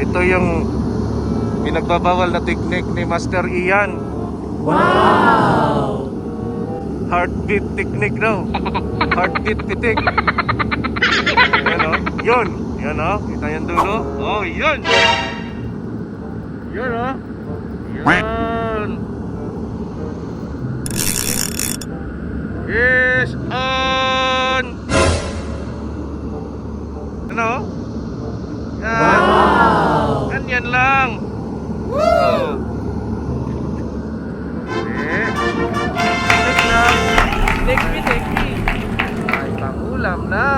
Ito yung pinagbabawal na technique ni Master Ian. Wow! Heartbeat technique daw. Heartbeat technique. Yan o. Yun. Yan o. Kita yung dulo. Oh, yun. Yun o. Yun. Yes on. Ano? Yan. Wow! Ganyan lang. Oh. Tik lang. Take me. Ay, pangulam na.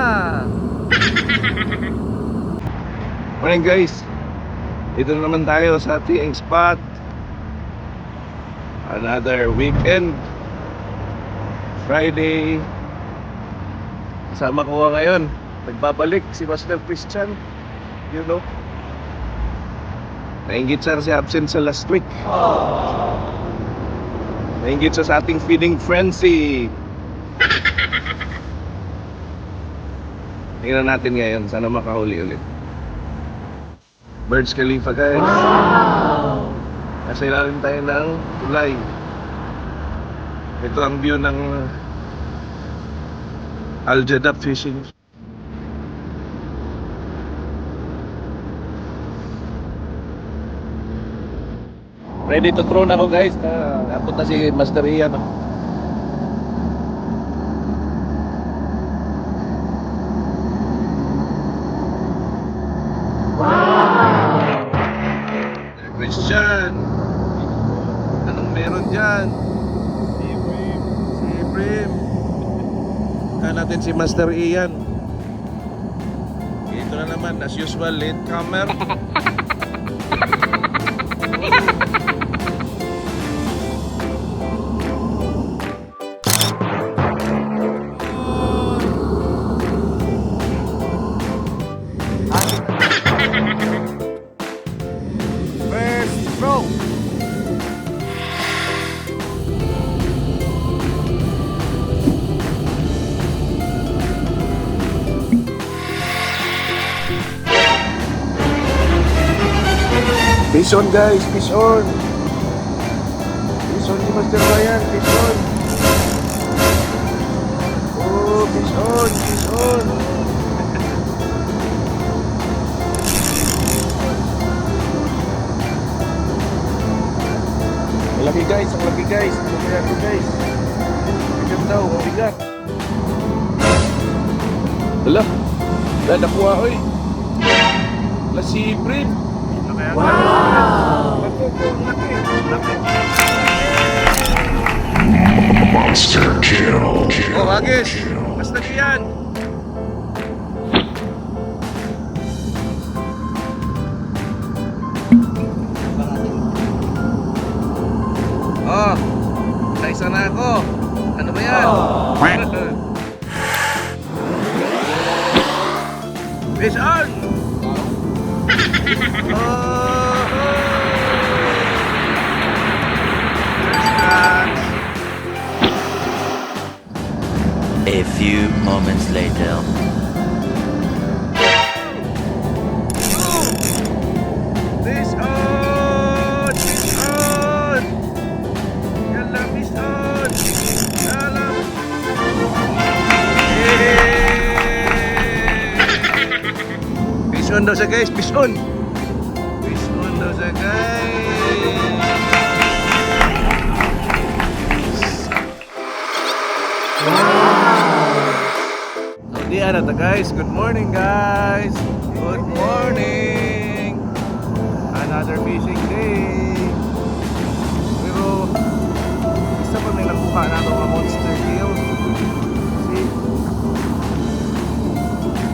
Morning guys. Dito na naman tayo sa ating spot. Another weekend. Friday. Kasama ko ngayon. Nagbabalik si Master Christian. You know. Nainggit siya kasi absent sa last week. Nainggit siya sa ating feeding frenzy. Tingnan natin ngayon. Sana makahuli ulit. Burj Khalifa guys. Wow! Nasa ilalim tayo ng tulay. Ito ang view ng Al Jadab Fishing. Ready to throw na ako guys. Napunta si Master Ian. Wow! Christian, anong meron dyan? Si Brim. Kaya natin si Master Ian. Ito na naman, as usual, late comer. First throw. Fish on guys, fish on. Fish on si Master Ryan, fish on. Oh, fish on, fish on. Malaki guys, ang laki guys. Malaki ako guys. Bigat daw, bigat. Hala, nakuha ko eh. Hala si Brim. Wow! Monster kill. Oh, Agis! Basta diyan! Oh, naisa na ako. Ano ba yan? Fish on! A few moments later. Fish on! Fish on! Yalla, fish on! Yalla! Fish on daw siya guys, fish on! Fish on daw siya guys! Di ano ta guys, good morning guys! Good morning! Another fishing day! Pero isa pa may nakuha na ito mga monster kill. See?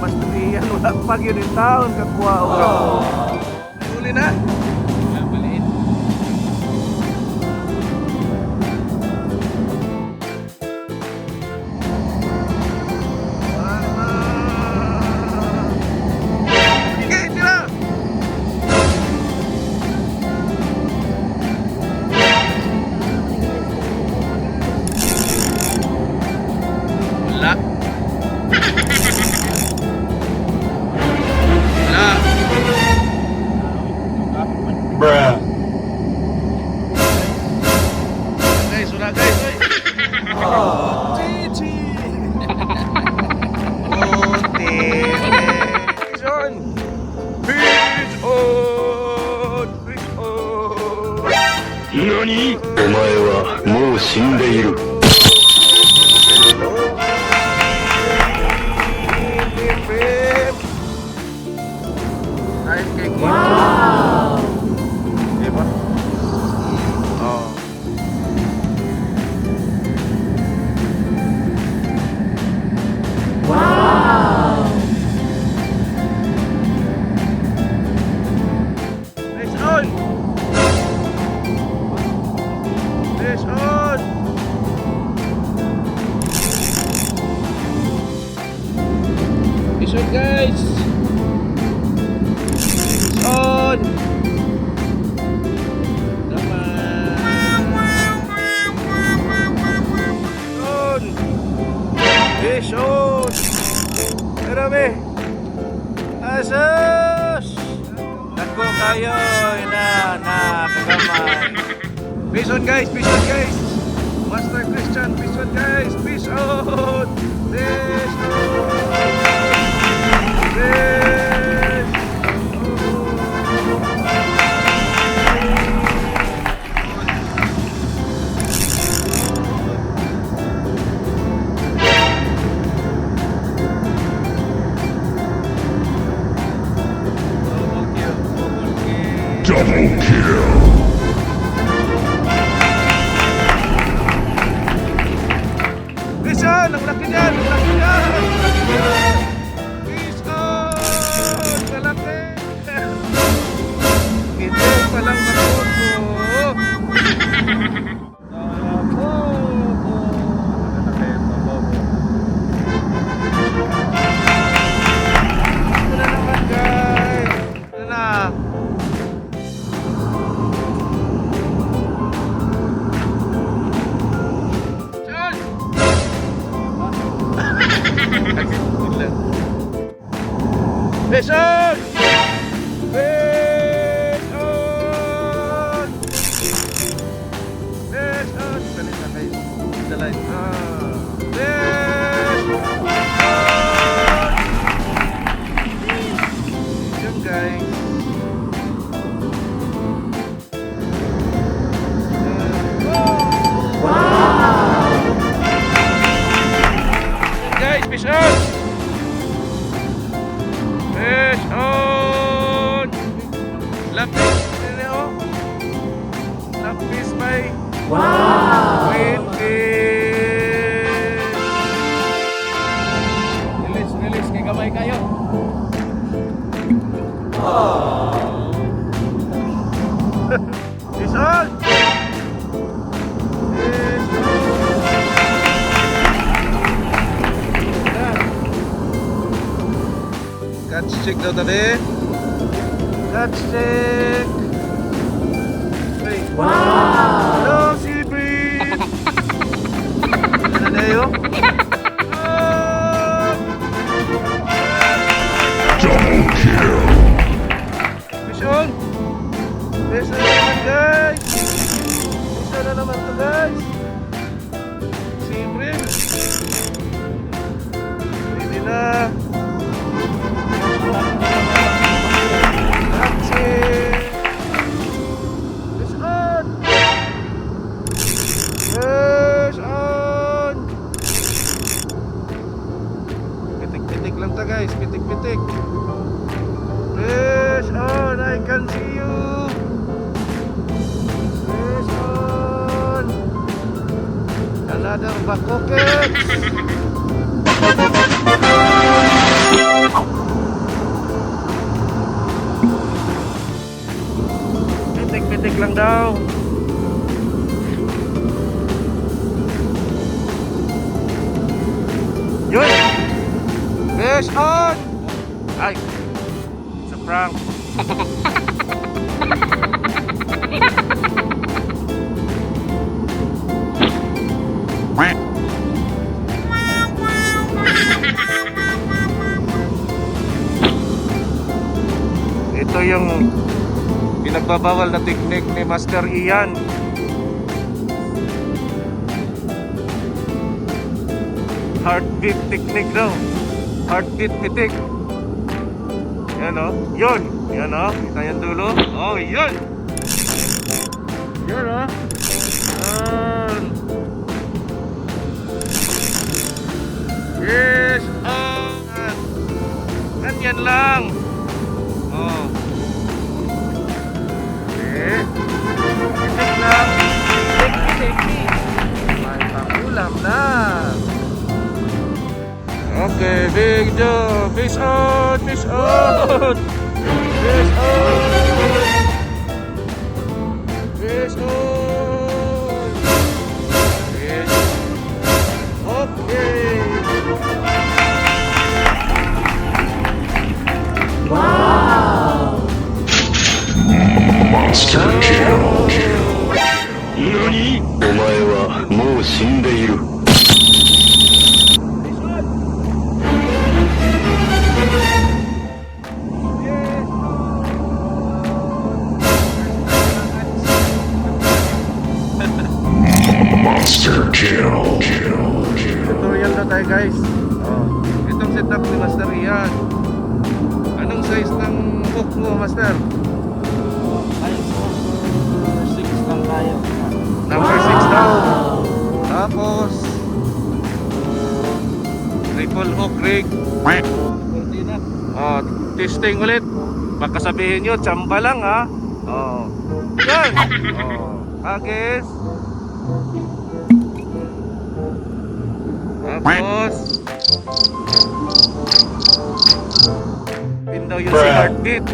Mas yan, wala pag yun in town, kakuha ko. Ay, huli na! Wala. 何？お前はもう死んでいる。 Kahit kay Kim. Wow! Diba? Oh. Wow! Fish on! Fish on! Fish on, guys! Fish on! Come on! Fish on! Marami! Asos! Nako kayo! Kagamay! Fish on, guys! Fish on, guys! Master Christian! Fish on, guys! Fish on! Fish on! Fish! Double kill. Fish on! Ang laki niyan! Ang laki niyan! Ang laki niyan! Fish on! Malaki! Ito palang maroon mo! Ito na naman, guys! Ito na! John! Fish on! Fish on! Fish on! Galit na kayo. The line. Fish on! Yun, guys. Wow! Yun, guys, fish on! Fish on! Lapis. Ano oh? Lapis by Wow! Winfish. Release. Kay gamay kayo. Fish on! Fish on! Catch chick daw tadi. Catch chick. Wait. Wow! Hello, sea breeze. Ano na yun? Double kill. Fish on. Fish on naman, guys. Fish on na naman to, guys. Sea breeze. Hindi na. That's it. Fish on. Fish on. Pitik-pitik lang ta, guys. Pitik-pitik. Fish on. I can see you. Fish on. Another bakoket. Pitik-pitik lang daw. Yun! Fish on! Ay! It's a prank. Ito yung pinagbabawal na technique ni Master Ian. Heartbeat technique daw. Heartbeat pitik. Yan o. Yun. Yan o. Kita yung dulo. Oh, yun. Yun o. on! Fish on! Ganyan lang. Oh. Okay. Isip lang. Safety. May pangulam na. Okay, big job. Fish on! Fish on! Fish on! Fish on! Fish. Okay. Wow! Monster kill. 何？お前はもう死んでいる。Monster kill. Tutorial na tayo guys. Itong setup ni Master Ian. Anong size ng hook mo, Master? Number 6 daw. Tapos triple hook rig. Testing ulit. Baka sabihin nyo, tsamba lang ha. Yan. Hagis. Tapos pin daw yung si heartbeat.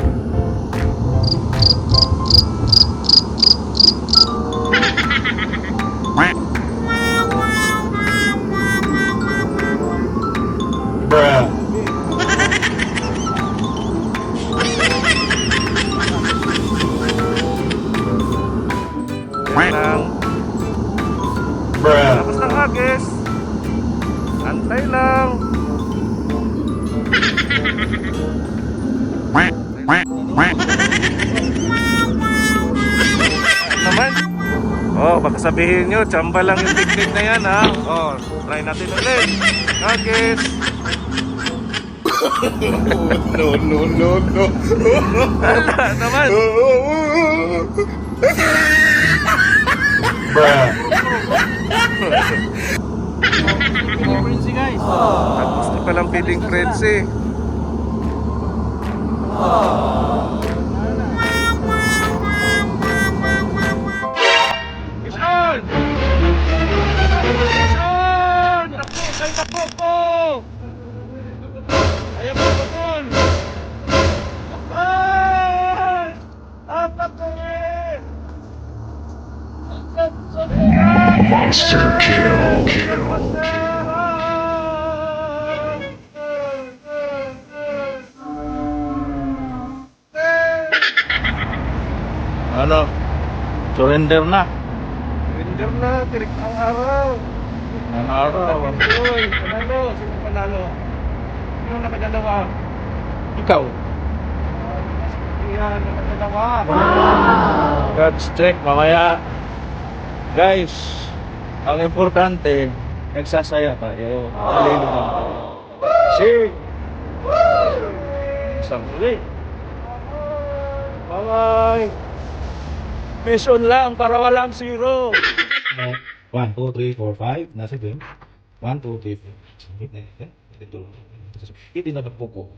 Lang. Tapos ng hagis. Antay lang. Naman. Baka sabihin nyo, tsamba lang yung technique na yan ha. Try natin ulit. Hagis. No. Naman. Tapos na palang feeding frenzy. Fish on! Fish on! Takbo po! Ayaw po po doon! Takpan! Apat na rin! Monster kill. Ano? Surrender na. Surrender na, tirik ang araw. Ang araw. Uy, panalo. Sino panalo? Sino nakadalawa? Ikaw. Yan, nakadalawa. God's check mamaya. Guys, ang importante, nagsasaya tayo. Hallelujah. Sing! Isang ulit. Bye-bye! Mission lang para walang zero. 1, 2, 3, 4, 5. Nasa game. 1, 2, 3, 4. Ito na po ko.